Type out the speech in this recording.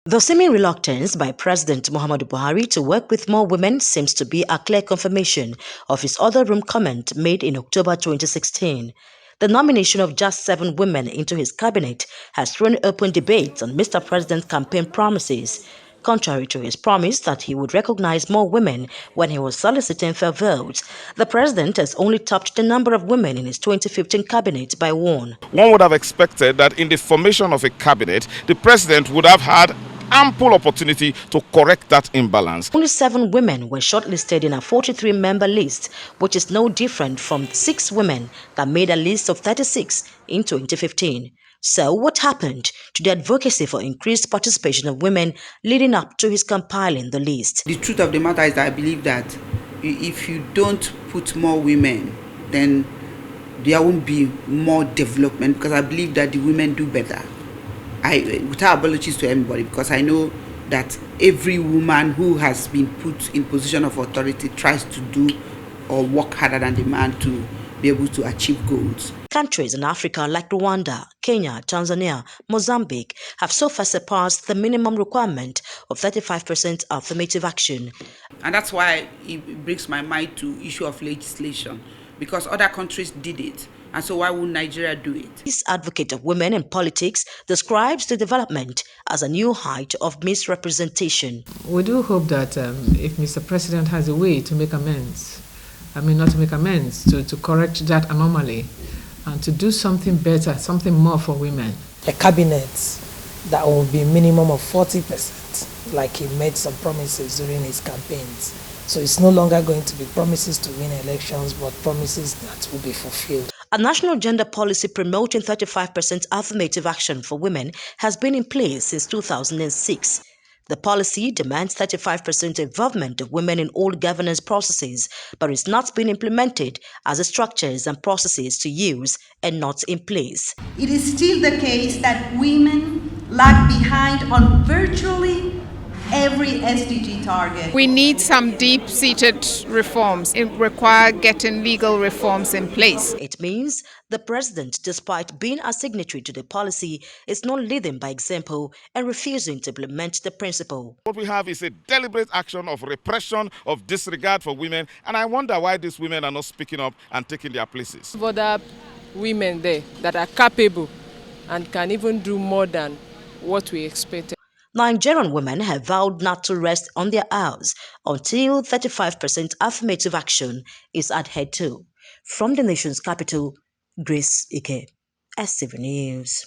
The seeming reluctance by President Muhammadu Buhari to work with more women seems to be a clear confirmation of his other room comment made in October 2016. The nomination of just 7 women into his cabinet has thrown open debates on Mr. President's campaign promises. Contrary to his promise that he would recognize more women when he was soliciting for votes, the president has only topped the number of women in his 2015 cabinet by 1. One would have expected that in the formation of a cabinet, the president would have had ample opportunity to correct that imbalance. Only 7 women were shortlisted in a 43-member list, which is no different from 6 women that made a list of 36 in 2015. So what happened to the advocacy for increased participation of women leading up to his compiling the list? The truth of the matter is that I believe that if you don't put more women, then there won't be more development, because I believe that the women do better. Without apologies to everybody, because I know that every woman who has been put in position of authority tries to do or work harder than the man to be able to achieve goals. Countries in Africa like Rwanda, Kenya, Tanzania, Mozambique have so far surpassed the minimum requirement of 35% affirmative action. And that's why it brings my mind to issue of legislation, because other countries did it. And so why would Nigeria do it? This advocate of women in politics describes the development as a new height of misrepresentation. We do hope that if Mr. President has a way to make amends, not to make amends, to correct that anomaly and to do something better, something more for women. A cabinet that will be minimum of 40%, like he made some promises during his campaigns. So it's no longer going to be promises to win elections, but promises that will be fulfilled. A national gender policy promoting 35% affirmative action for women has been in place since 2006. The policy demands 35% involvement of women in all governance processes, but it's not been implemented as the structures and processes to use are not in place. It is still the case that women lag behind on virtually every SDG target. We need some deep-seated reforms. It requires getting legal reforms in place. It means the president, despite being a signatory to the policy, is not leading by example and refusing to implement the principle. What we have is a deliberate action of repression, of disregard for women, and I wonder why these women are not speaking up and taking their places. For the women there that are capable and can even do more than what we expected. Nigerian women have vowed not to rest on their oars until 35% affirmative action is adhered to. From the nation's capital, Grace Ike, SCV News.